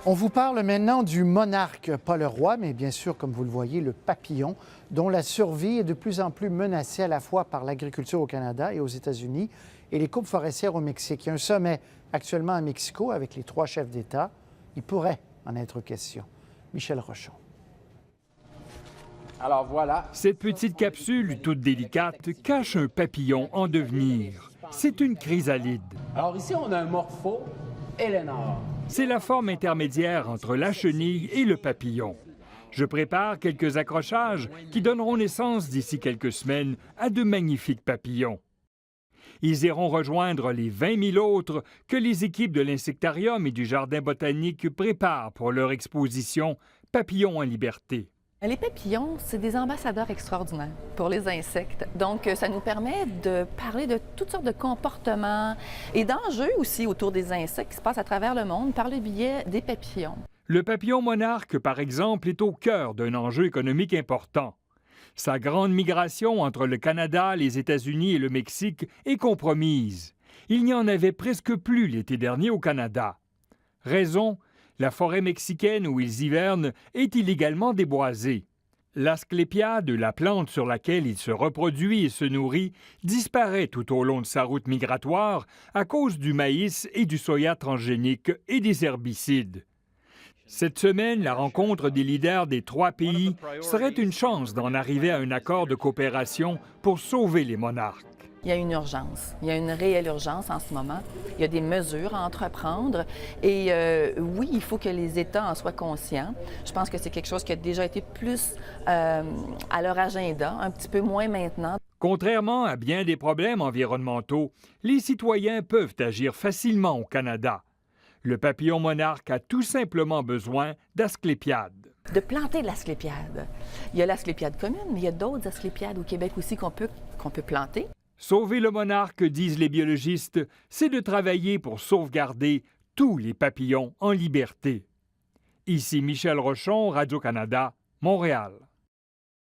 On vous parle maintenant du monarque, pas le roi, mais bien sûr, comme vous le voyez, le papillon, dont la survie est de plus en plus menacée à la fois par l'agriculture au Canada et aux États-Unis et les coupes forestières au Mexique. Il y a un sommet actuellement à Mexico avec les 3 chefs d'État. Il pourrait en être question. Michel Rochon. Alors voilà. Cette petite capsule, toute délicate, cache un papillon en devenir. C'est une chrysalide. Alors ici, on a un morpho Eleanor. C'est la forme intermédiaire entre la chenille et le papillon. Je prépare quelques accrochages qui donneront naissance d'ici quelques semaines à de magnifiques papillons. Ils iront rejoindre les 20 000 autres que les équipes de l'Insectarium et du Jardin botanique préparent pour leur exposition Papillons en liberté. Les papillons, c'est des ambassadeurs extraordinaires pour les insectes. Donc, ça nous permet de parler de toutes sortes de comportements et d'enjeux aussi autour des insectes qui se passent à travers le monde par le biais des papillons. Le papillon monarque, par exemple, est au cœur d'un enjeu économique important. Sa grande migration entre le Canada, les États-Unis et le Mexique est compromise. Il n'y en avait presque plus l'été dernier au Canada. Raison? La forêt mexicaine où ils hivernent est illégalement déboisée. L'asclépiade, la plante sur laquelle il se reproduit et se nourrit, disparaît tout au long de sa route migratoire à cause du maïs et du soya transgénique et des herbicides. Cette semaine, la rencontre des leaders des 3 pays serait une chance d'en arriver à un accord de coopération pour sauver les monarques. Il y a une urgence, il y a une réelle urgence en ce moment. Il y a des mesures à entreprendre et oui, il faut que les États en soient conscients. Je pense que c'est quelque chose qui a déjà été plus à leur agenda, un petit peu moins maintenant. Contrairement à bien des problèmes environnementaux, les citoyens peuvent agir facilement au Canada. Le papillon monarque a tout simplement besoin d'asclépiades. De planter de l'asclépiade. Il y a l'asclépiade commune, mais il y a d'autres asclépiades au Québec aussi qu'on peut planter. Sauver le monarque, disent les biologistes, c'est de travailler pour sauvegarder tous les papillons en liberté. Ici Michel Rochon, Radio-Canada, Montréal.